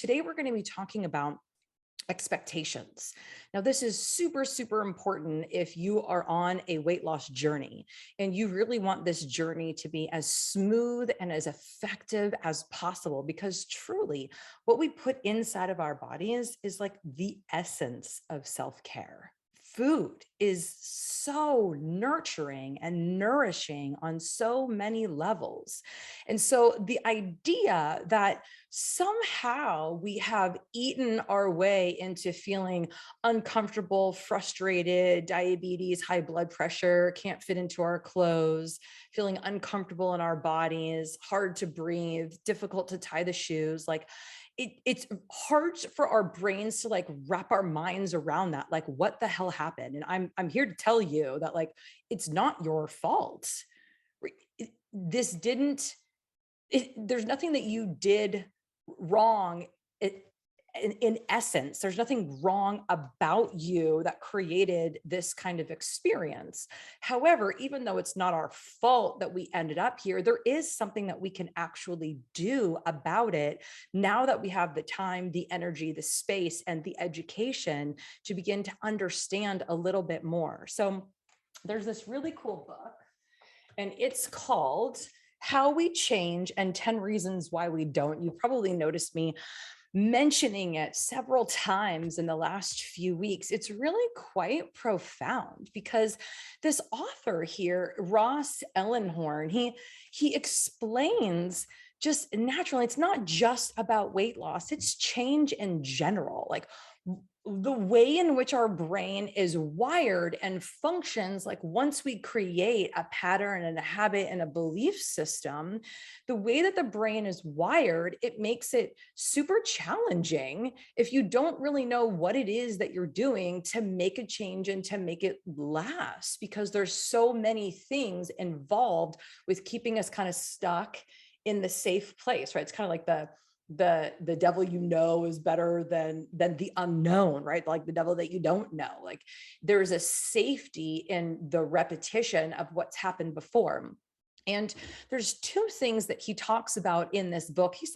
Today, we're going to be talking about expectations. Now, this is super, super important if you are on a weight loss journey and you really want this journey to be as smooth and as effective as possible, because truly what we put inside of our bodies is like the essence of self-care. Food is so nurturing and nourishing on so many levels. And so the idea that somehow we have eaten our way into feeling uncomfortable, frustrated, diabetes, high blood pressure, can't fit into our clothes, feeling uncomfortable in our bodies, hard to breathe, difficult to tie the shoes. Like it's hard for our brains to like wrap our minds around that. Like, what the hell happened? And I'm here to tell you that like it's not your fault. This didn't. There's nothing that you did wrong. In essence, there's nothing wrong about you that created this kind of experience. However, even though it's not our fault that we ended up here, there is something that we can actually do about it now that we have the time, the energy, the space, and the education to begin to understand a little bit more. So there's this really cool book, and it's called How We Change and 10 Reasons Why We Don't. You probably noticed me mentioning it several times in the last few weeks. It's really quite profound because this author here, Ross Ellenhorn, he explains just naturally, it's not just about weight loss, it's change in general. Like the way in which our brain is wired and functions, like once we create a pattern and a habit and a belief system, the way that the brain is wired, it makes it super challenging if you don't really know what it is that you're doing to make a change and to make it last, because there's so many things involved with keeping us kind of stuck in the safe place, right? It's kind of like the devil you know is better than the unknown, right? Like the devil that you don't know. Like there's a safety in the repetition of what's happened before. And there's two things that he talks about in this book. He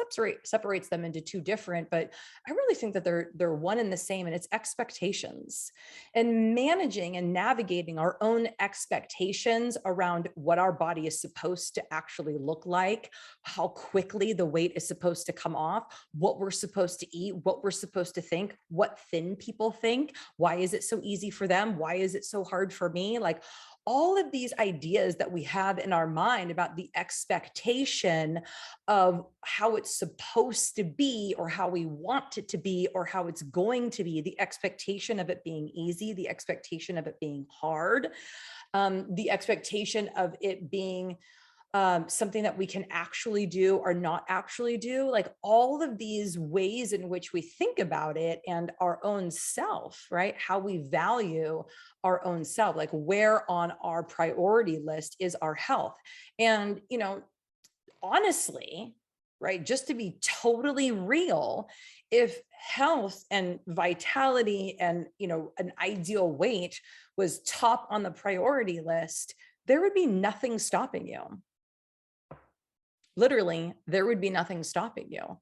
separates them into two different, but I really think that they're one and the same, and it's expectations and managing and navigating our own expectations around what our body is supposed to actually look like, how quickly the weight is supposed to come off, what we're supposed to eat, what we're supposed to think, what thin people think, why is it so easy for them, why is it so hard for me? Like all of these ideas that we have in our mind about the expectation of how it's supposed to be or how we want it to be or how it's going to be, the expectation of it being easy, the expectation of it being hard, the expectation of it being something that we can actually do or not actually do, like all of these ways in which we think about it and our own self, right? How we value our own self, like where on our priority list is our health. And, honestly, right, just to be totally real, if health and vitality and, an ideal weight was top on the priority list, there would be nothing stopping you. Literally, there would be nothing stopping you,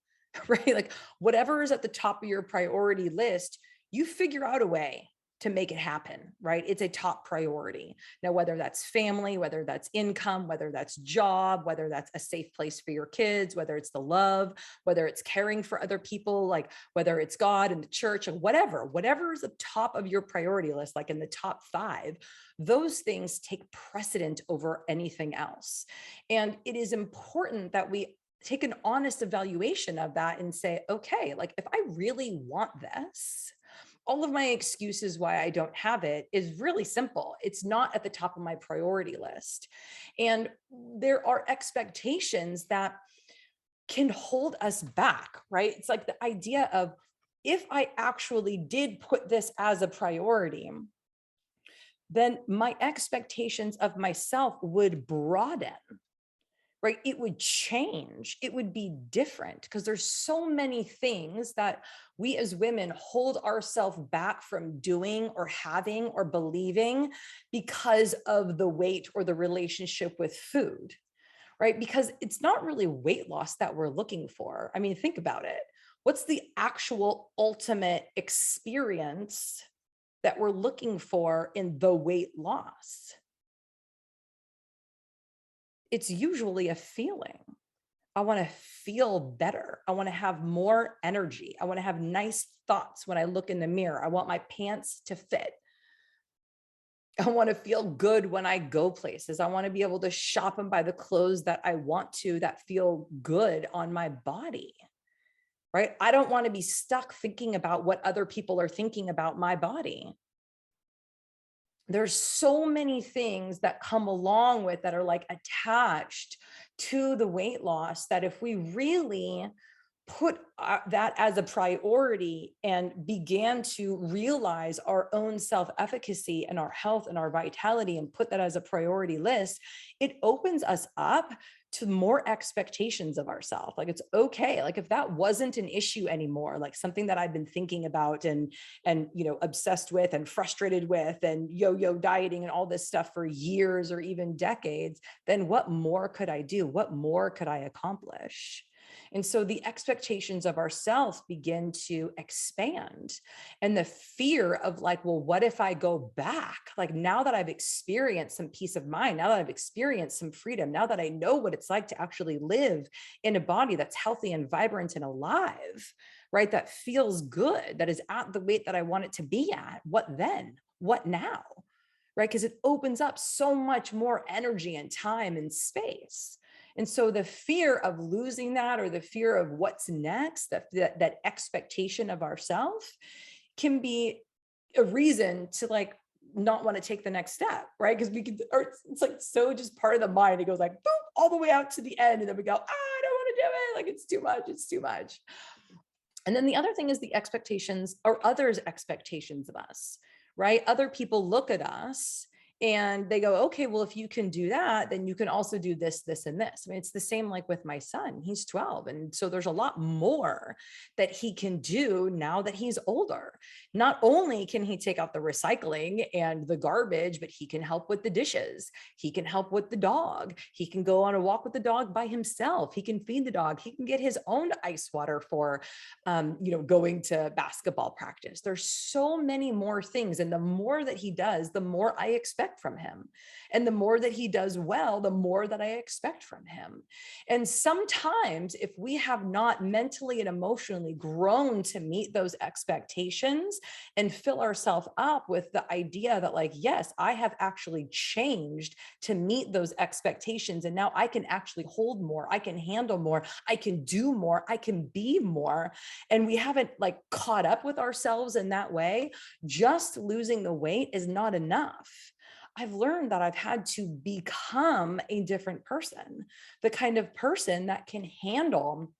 right? Like whatever is at the top of your priority list, you figure out a way to make it happen, right? It's a top priority. Now, whether that's family, whether that's income, whether that's job, whether that's a safe place for your kids, whether it's the love, whether it's caring for other people, like whether it's God and the church and whatever is the top of your priority list, like in the top 5, those things take precedent over anything else. And it is important that we take an honest evaluation of that and say, okay, like if I really want this, all of my excuses why I don't have it is really simple. It's not at the top of my priority list. And there are expectations that can hold us back, right? It's like the idea of if I actually did put this as a priority, then my expectations of myself would broaden, right? It would change. It would be different because there's so many things that we as women hold ourselves back from doing or having or believing because of the weight or the relationship with food, right? Because it's not really weight loss that we're looking for. I mean, think about it. What's the actual ultimate experience that we're looking for in the weight loss? It's usually a feeling. I want to feel better. I want to have more energy. I want to have nice thoughts when I look in the mirror. I want my pants to fit. I want to feel good when I go places. I want to be able to shop and buy the clothes that I want to, that feel good on my body, right? I don't want to be stuck thinking about what other people are thinking about my body. There's so many things that come along with that are like attached to the weight loss that if we really put that as a priority and began to realize our own self-efficacy and our health and our vitality and put that as a priority list, it opens us up to more expectations of ourselves. Like it's okay. Like if that wasn't an issue anymore, like something that I've been thinking about and obsessed with and frustrated with and yo-yo dieting and all this stuff for years or even decades, then what more could I do? What more could I accomplish? And so the expectations of ourselves begin to expand. And the fear of like, well, what if I go back? Like now that I've experienced some peace of mind, now that I've experienced some freedom, now that I know what it's like to actually live in a body that's healthy and vibrant and alive, right? That feels good, that is at the weight that I want it to be at. What then? What now? Right? Because it opens up so much more energy and time and space. And so the fear of losing that, or the fear of what's next, that expectation of ourselves can be a reason to like not want to take the next step, right? Because we can, or it's like so just part of the mind. It goes like boop, all the way out to the end, and then we go, I don't want to do it. Like it's too much. It's too much. And then the other thing is the expectations or others' expectations of us, right? Other people look at us and they go, okay, well, if you can do that, then you can also do this, this, and this. I mean, it's the same like with my son. He's 12. And so there's a lot more that he can do now that he's older. Not only can he take out the recycling and the garbage, but he can help with the dishes. He can help with the dog. He can go on a walk with the dog by himself. He can feed the dog. He can get his own ice water for going to basketball practice. There's so many more things. And the more that he does, the more I expect from him. And the more that he does well, the more that I expect from him. And sometimes if we have not mentally and emotionally grown to meet those expectations and fill ourselves up with the idea that like, yes, I have actually changed to meet those expectations. And now I can actually hold more. I can handle more. I can do more. I can be more. And we haven't like caught up with ourselves in that way, just losing the weight is not enough. I've learned that I've had to become a different person, the kind of person that can handle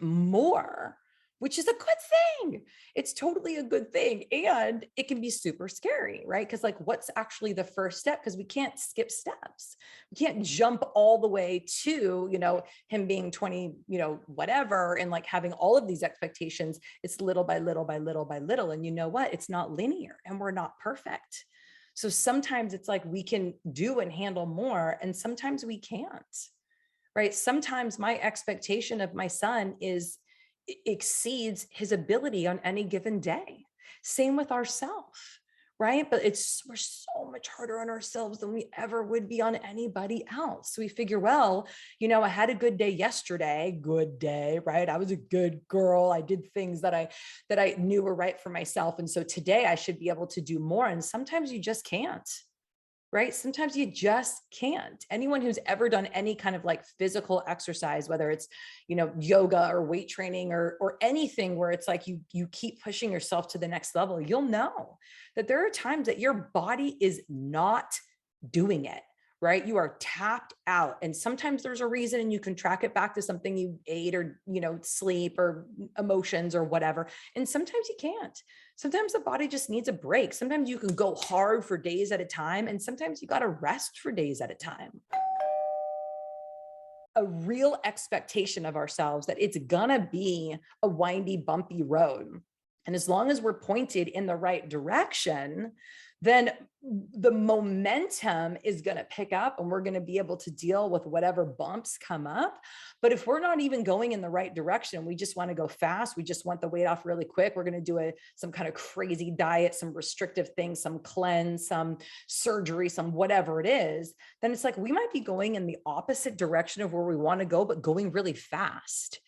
more, which is a good thing. It's totally a good thing. And it can be super scary, right? Because like, what's actually the first step? Because we can't skip steps. We can't jump all the way to, him being 20, whatever, and like having all of these expectations. It's little by little by little by little. And you know what? It's not linear and we're not perfect. So sometimes it's like we can do and handle more, and sometimes we can't, right? Sometimes my expectation of my son exceeds his ability on any given day. Same with ourselves, right? But we're so much harder on ourselves than we ever would be on anybody else. So we figure, well, I had a good day yesterday, good day, right? I was a good girl. I did things that I knew were right for myself. And so today I should be able to do more. And sometimes you just can't. Right? Sometimes you just can't. Anyone who's ever done any kind of like physical exercise, whether it's, yoga or weight training or anything where it's like you keep pushing yourself to the next level, you'll know that there are times that your body is not doing it. Right? You are tapped out. And sometimes there's a reason and you can track it back to something you ate or, sleep or emotions or whatever. And sometimes you can't. Sometimes the body just needs a break. Sometimes you can go hard for days at a time. And sometimes you got to rest for days at a time. A real expectation of ourselves that it's gonna be a windy, bumpy road. And as long as we're pointed in the right direction, then the momentum is going to pick up and we're going to be able to deal with whatever bumps come up. But if we're not even going in the right direction, we just want to go fast, we just want the weight off really quick, we're going to do some kind of crazy diet, some restrictive things, some cleanse, some surgery, some whatever it is, then it's like we might be going in the opposite direction of where we want to go, but going really fast.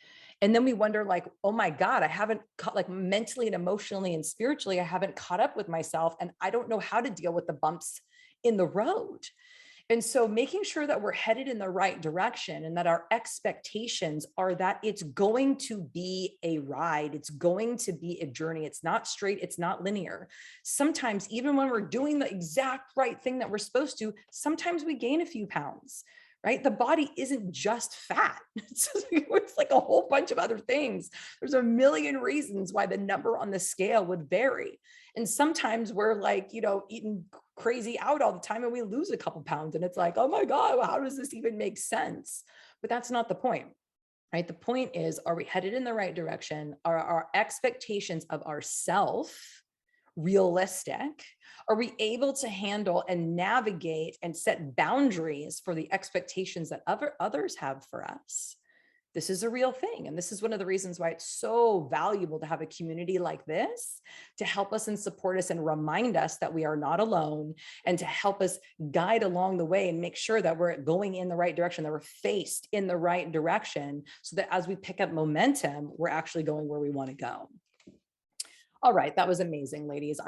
And then we wonder like, oh my God, I haven't caught, like mentally and emotionally and spiritually, I haven't caught up with myself and I don't know how to deal with the bumps in the road. And so making sure that we're headed in the right direction and that our expectations are that it's going to be a ride. It's going to be a journey. It's not straight. It's not linear. Sometimes even when we're doing the exact right thing that we're supposed to, sometimes we gain a few pounds. Right? The body isn't just fat. It's like a whole bunch of other things. There's a million reasons why the number on the scale would vary. And sometimes we're like, eating crazy out all the time and we lose a couple pounds and it's like, oh my God, well, how does this even make sense? But that's not the point, right? The point is, are we headed in the right direction? Are our expectations of ourself realistic? Are we able to handle and navigate and set boundaries for the expectations that others have for us? This is a real thing. And this is one of the reasons why it's so valuable to have a community like this to help us and support us and remind us that we are not alone and to help us guide along the way and make sure that we're going in the right direction, that we're faced in the right direction so that as we pick up momentum, we're actually going where we want to go. All right, that was amazing, ladies.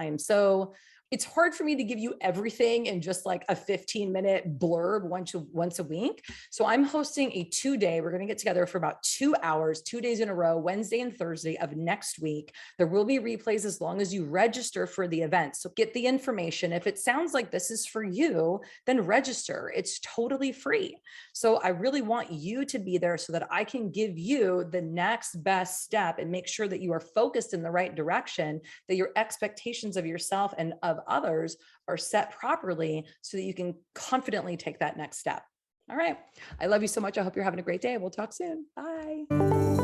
It's hard for me to give you everything in just like a 15-minute blurb once a week. So I'm hosting a 2-day, we're going to get together for about 2 hours, 2 days in a row, Wednesday and Thursday of next week. There will be replays as long as you register for the event. So get the information. If it sounds like this is for you, then register. It's totally free. So I really want you to be there so that I can give you the next best step and make sure that you are focused in the right direction, that your expectations of yourself and of others are set properly so that you can confidently take that next step. All right. I love you so much. I hope you're having a great day. We'll talk soon. Bye.